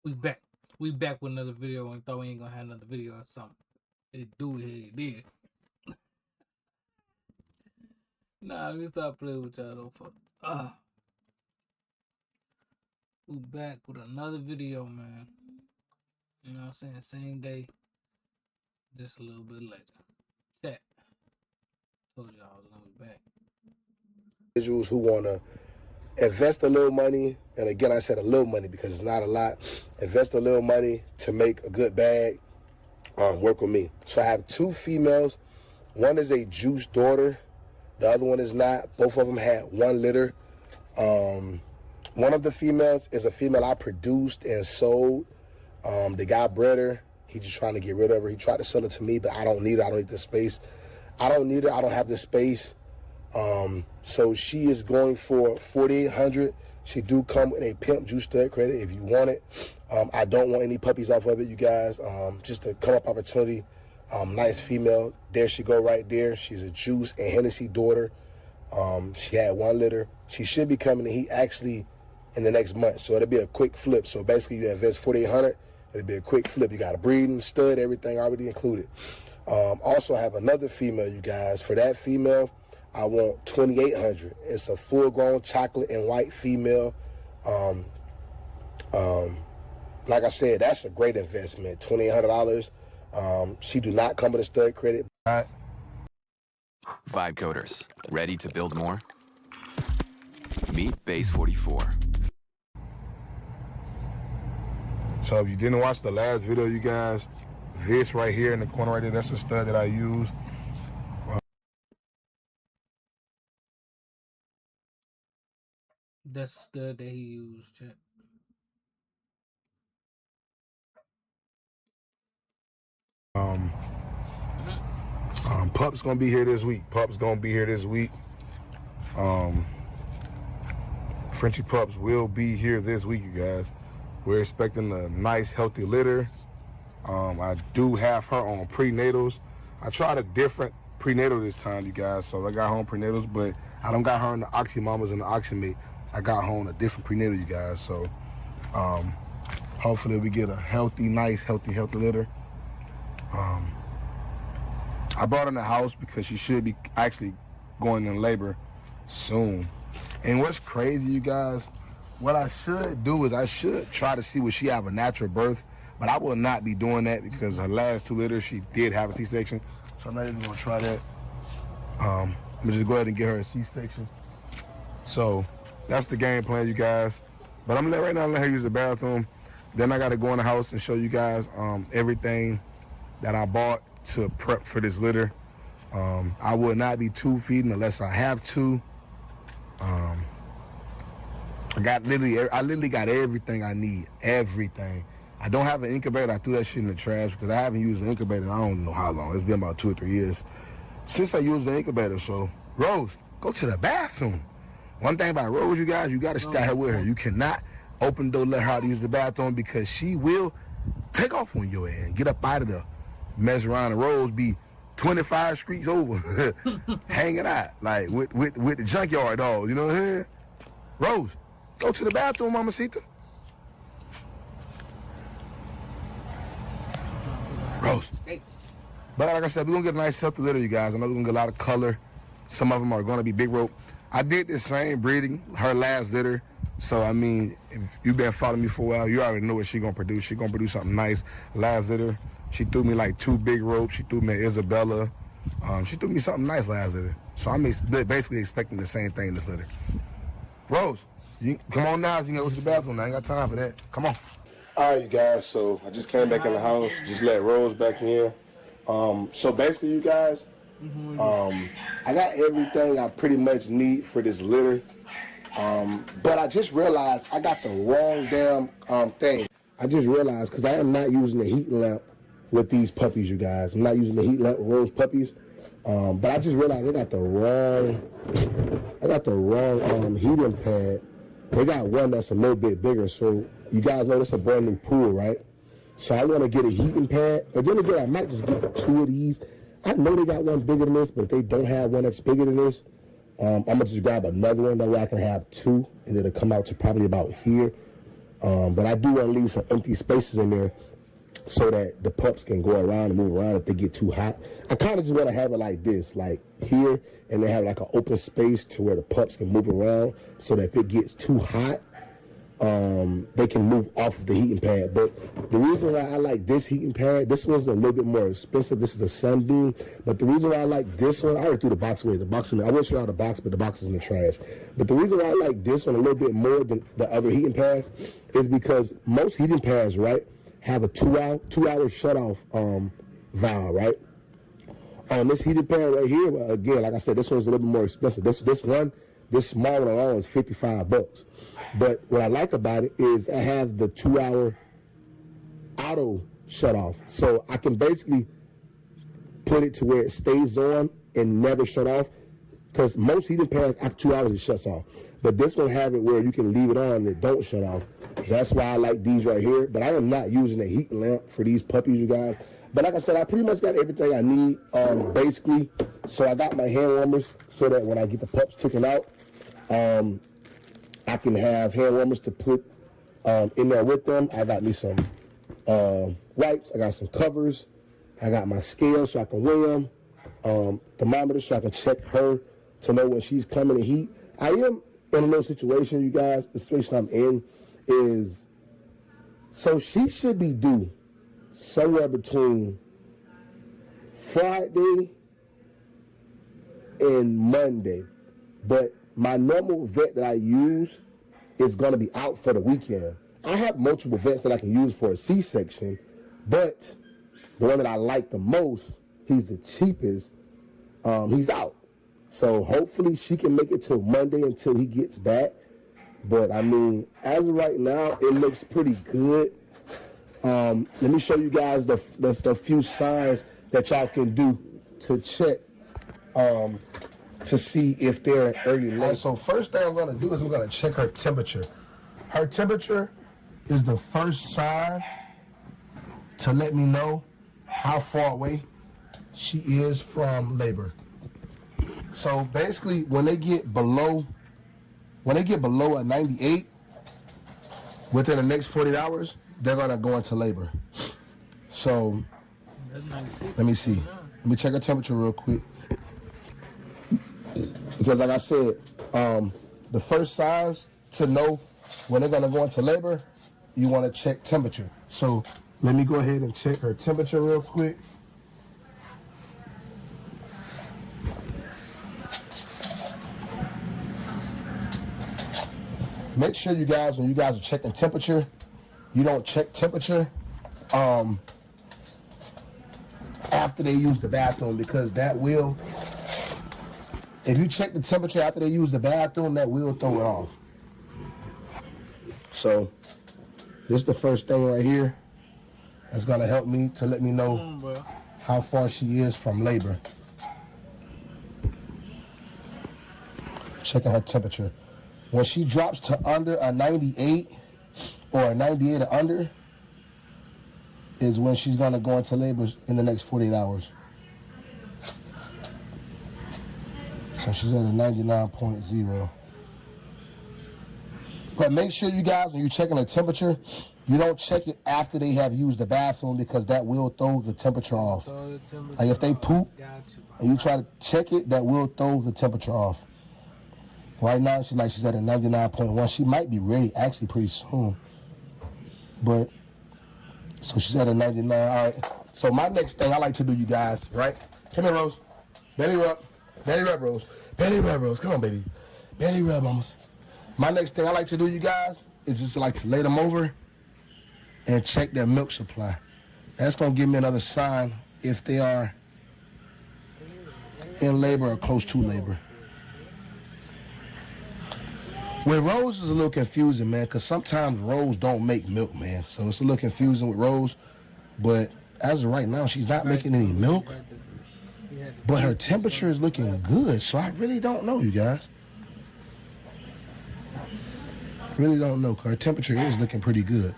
We back. We back with another video and thought we ain't gonna have another video or something. It do it, it did. Nah, let me stop playing with y'all though. Fuck. We back with another video, man. You know what I'm saying? Same day, just a little bit later. Chat. Told y'all I was gonna be back. Individuals who want to invest a little money, and again I said a little money because it's not a lot, invest a little money to make a good bag, work with me. So I have two females. One is a juice daughter, the other one is not. Both of them had 1 litter. One of the females is a female I produced and sold. The guy bred her. He just trying to get rid of her. He tried to sell it to me, but I don't need it. I don't need the space. I don't need it. I don't have the space. So she is going for $4,800. She do come with a pimp juice stud credit if you want it. I don't want any puppies off of it, you guys. Just a come up opportunity. Nice female. There she go right there. She's a juice and Hennessy daughter. She had 1 litter. She should be coming to heat actually in the next month. So it'll be a quick flip. So basically you invest $4,800. It'll be a quick flip. You got a breeding, stud, everything already included. Also I have another female, you guys. For that female, I want $2,800. It's a full-grown chocolate and white female. Like I said, that's a great investment. $2,800. She do not come with a stud credit. Vibe coders, ready to build more? Meet Base 44. So if you didn't watch the last video, you guys, this right here in the corner right there, that's a stud that I use. That's the stud that he used, chat. Pup's gonna be here this week. Frenchie Pups will be here this week, you guys. We're expecting a nice, healthy litter. I do have her on prenatals. I tried a different prenatal this time, you guys. So I got her on prenatals, but I don't got her on the Oxy Mamas and the Oxymate. I got her on a different prenatal, you guys. So hopefully we get a healthy, nice, healthy litter. I brought her in the house because she should be actually going in labor soon. And what's crazy, you guys, what I should do is I should try to see would she have a natural birth, but I will not be doing that because her last 2 litters, she did have a C-section. So I'm not even gonna try that. I'm gonna just go ahead and get her a C-section. So that's the game plan, you guys. But I'm gonna let her use the bathroom. Then I gotta go in the house and show you guys everything that I bought to prep for this litter. I will not be tube feeding unless I have to. I literally got everything I need, everything. I don't have an incubator. I threw that shit in the trash because I haven't used an incubator in I don't know how long. It's been about 2 or 3 years since I used the incubator. So, Rose, go to the bathroom. One thing about Rose, you guys, you got to stay here with her. You cannot open the door, let her out use the bathroom because she will take off on your ass and get up out of there. Mess around, and Rose be 25 streets over, hanging out like with the junkyard dog. You know what I'm saying? Rose, go to the bathroom, Mamacita. Rose. But like I said, we're gonna get a nice healthy litter, you guys. I know we're gonna get a lot of color. Some of them are gonna be big rope. I did this same breeding, her last litter. So I mean, if you've been following me for a while, you already know what she's gonna produce. She's gonna produce something nice. Last litter, she threw me like 2 big ropes. She threw me an Isabella. She threw me something nice last litter. So I'm basically expecting the same thing this litter. Rose, you come on now. You can go to the bathroom. I ain't got time for that. Come on. All right, you guys. So I just came back in the house. Just let Rose back in. So basically, you guys, I got everything I pretty much need for this litter. But I just realized I got the wrong damn thing. I just realized because I am not using the heat lamp with these puppies, you guys. I'm not using the heat lamp with Rose puppies. But I just realized I got the wrong heating pad. They got one that's a little bit bigger. So you guys know this a brand new pool, right? So I want to get a heating pad. And then again, I might just get 2 of these. I know they got one bigger than this, but if they don't have one that's bigger than this, I'm gonna just grab another one. That way I can have 2, and it'll come out to probably about here. But I do want to leave some empty spaces in there so that the pups can go around and move around if they get too hot. I kind of just want to have it like this, like here, and they have like an open space to where the pups can move around so that if it gets too hot, they can move off of the heating pad. But the reason why I like this heating pad, this one's a little bit more expensive. This is the Sunbeam. But the reason why I like this one, I already threw the box away. I will show y'all the box, but the box is in the trash. But the reason why I like this one a little bit more than the other heating pads is because most heating pads, right, have a two-hour shut-off valve, right? On this heating pad right here, again, like I said, this one's a little bit more expensive. This small one alone is $55. But what I like about it is I have the 2-hour auto shut off. So I can basically put it to where it stays on and never shut off. Because most heating pads, after 2 hours, it shuts off. But this one have it where you can leave it on and it don't shut off. That's why I like these right here. But I am not using a heat lamp for these puppies, you guys. But like I said, I pretty much got everything I need, basically. So I got my hand warmers so that when I get the pups taken out, I can have hand warmers to put in there with them. I got me some wipes. I got some covers. I got my scale so I can weigh them. Thermometer so I can check her to know when she's coming to heat. I am in a little situation, you guys. The situation I'm in is, so she should be due somewhere between Friday and Monday. But my normal vet that I use is going to be out for the weekend. I have multiple vets that I can use for a C-section, but the one that I like the most, he's the cheapest, he's out. So hopefully she can make it till Monday until he gets back. But I mean, as of right now, it looks pretty good. Let me show you guys the few signs that y'all can do to check to see if they're in early labor. So first thing I'm going to do is I'm going to check her temperature. Her temperature is the first sign to let me know how far away she is from labor. So basically, when they get below a 98, within the next 48 hours, they're gonna go into labor. So let me see. Let me check her temperature real quick. Because like I said, the first signs to know when they're gonna go into labor, you wanna check temperature. So let me go ahead and check her temperature real quick. Make sure you guys, when you guys are checking temperature, you don't check temperature after they use the bathroom, because that will, if you check the temperature after they use the bathroom, that will throw it off. So this is the first thing right here that's gonna help me to let me know how far she is from labor. Checking her temperature. When she drops to under a 98 or a 98 or under is when she's going to go into labor in the next 48 hours. So she's at a 99.0. But make sure you guys, when you're checking the temperature, you don't check it after they have used the bathroom, because that will throw the temperature off. Like if they poop and you try to check it, that will throw the temperature off. Right now, she's at a 99.1. She might be ready actually pretty soon. But, so she's at a 99. All right. So my next thing I like to do, you guys, right? Come here, Rose. Belly rub. Belly rub, Rose. Belly rub, Rose. Come on, baby. Belly rub, mamas. My next thing I like to do, you guys, is just like to lay them over and check their milk supply. That's going to give me another sign if they are in labor or close to labor. With Rose is a little confusing, man, because sometimes Rose don't make milk, man. So it's a little confusing with Rose. But as of right now, she's not making any milk. But her temperature is looking good. So I really don't know, you guys. Really don't know, because her temperature is looking pretty good.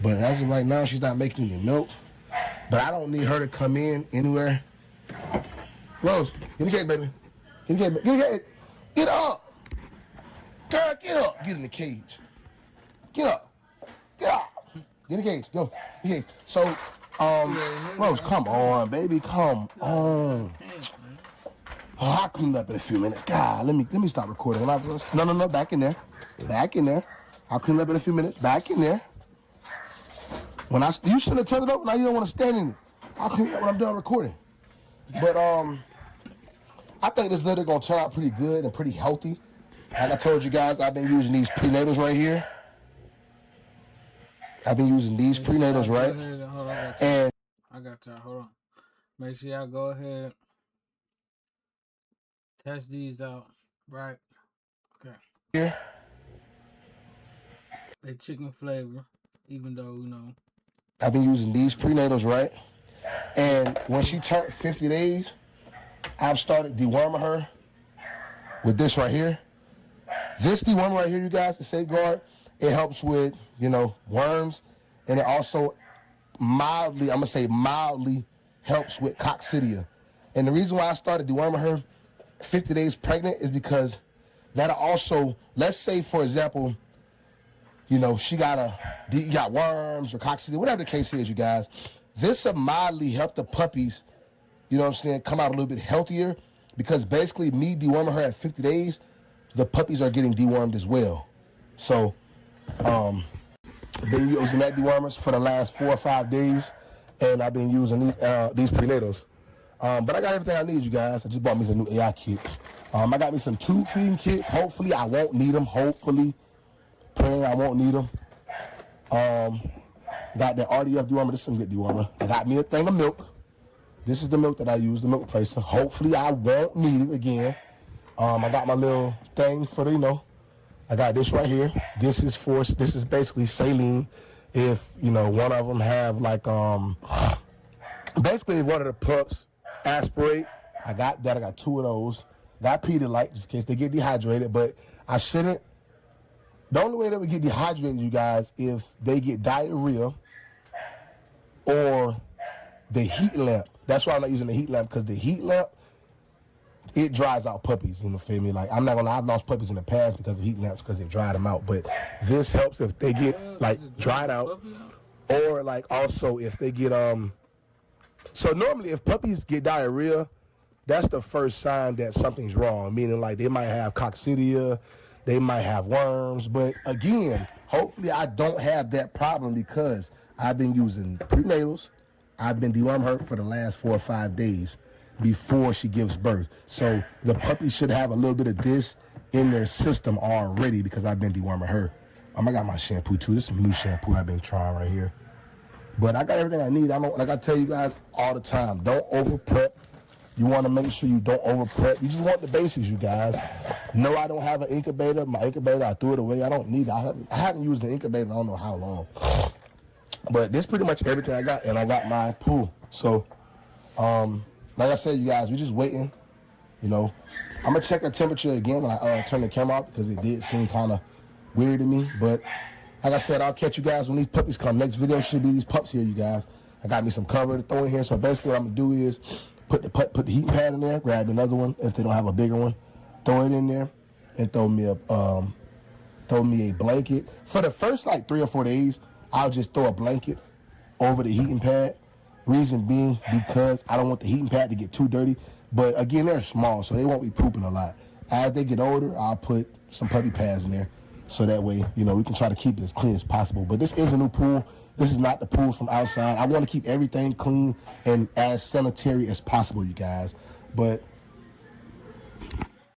But as of right now, she's not making any milk. But I don't need her to come in anywhere. Rose, give me cake, baby. Give me cake, give me cake. Get up. Girl, get up. Get in the cage. Get up. Get a cage. Go. Okay. So, Rose, come on, baby. Come on. Oh, I'll clean up in a few minutes. God, let me stop recording. No. Back in there. Back in there. I'll clean up in a few minutes. Back in there. You shouldn't have turned it up. Now you don't want to stand in it. I'll clean up when I'm done recording. But I think this litter gonna turn out pretty good and pretty healthy. Like I told you guys, I've been using these prenatals right here. I've been using these prenatals, right? And I got y'all. Hold on. Make sure y'all go ahead. Test these out, right? Okay. Here. They chicken flavor, even though, you know. I've been using these prenatals, right? And when she turned 50 days, I've started deworming her with this right here. This dewormer right here, you guys, the Safeguard, it helps with, you know, worms. And it also mildly helps with coccidia. And the reason why I started deworming her 50 days pregnant is because that'll also, let's say, for example, you know, you got worms or coccidia, whatever the case is, you guys. This will mildly help the puppies, you know what I'm saying, come out a little bit healthier, because basically me deworming her at 50 days, the puppies are getting dewormed as well. So, I've been using that dewormers for the last 4 or 5 days, and I've been using these prenatals. But I got everything I need, you guys. I just bought me some new AI kits. I got me some tube feeding kits. Hopefully I won't need them. Hopefully, praying I won't need them. Got the RDF dewormer. This is some good dewormer. I got me a thing of milk. This is the milk that I use, the milk placer. Hopefully I won't need it again. I got my little thing for the, you know, I got this right here. This is basically saline. If, you know, one of them have like, basically one of the pups aspirate. I got that. I got 2 of those. Got Pedialyte just in case they get dehydrated, but I shouldn't. The only way they would get dehydrated, you guys, if they get diarrhea or the heat lamp. That's why I'm not using the heat lamp, because the heat lamp, it dries out puppies, you know, feel me? Like, I'm not gonna lie, I've lost puppies in the past because of heat lamps, because it dried them out. But this helps if they get, like, dried out, or, like, also if they get, so normally if puppies get diarrhea, that's the first sign that something's wrong, meaning, like, they might have coccidia, they might have worms. But again, hopefully I don't have that problem, because I've been using prenatals. I've been deworming her for the last 4 or 5 days before she gives birth. So the puppy should have a little bit of this in their system already, because I've been deworming her. I got my shampoo too. This is some new shampoo I've been trying right here. But I got everything I need. Like I tell you guys all the time, don't over prep. You want to make sure you don't over prep. You just want the basics, you guys. No, I don't have an incubator. My incubator, I threw it away. I don't need it. I haven't used the incubator in I don't know how long. But this is pretty much everything I got, and I got my pool. So, like I said, you guys, we're just waiting. You know, I'm gonna check her temperature again when I turn the camera off, because it did seem kind of weird to me. But like I said, I'll catch you guys when these puppies come. Next video should be these pups here, you guys. I got me some cover to throw in here. So basically, what I'm gonna do is put the heating pad in there, grab another one if they don't have a bigger one, throw it in there, and throw me a blanket. For the first like 3 or 4 days, I'll just throw a blanket over the heating pad. Reason being, because I don't want the heating pad to get too dirty. But again, they're small, so they won't be pooping a lot. As they get older, I'll put some puppy pads in there, so that way, you know, we can try to keep it as clean as possible. But this is a new pool. This is not the pool from outside. I want to keep everything clean and as sanitary as possible, you guys. But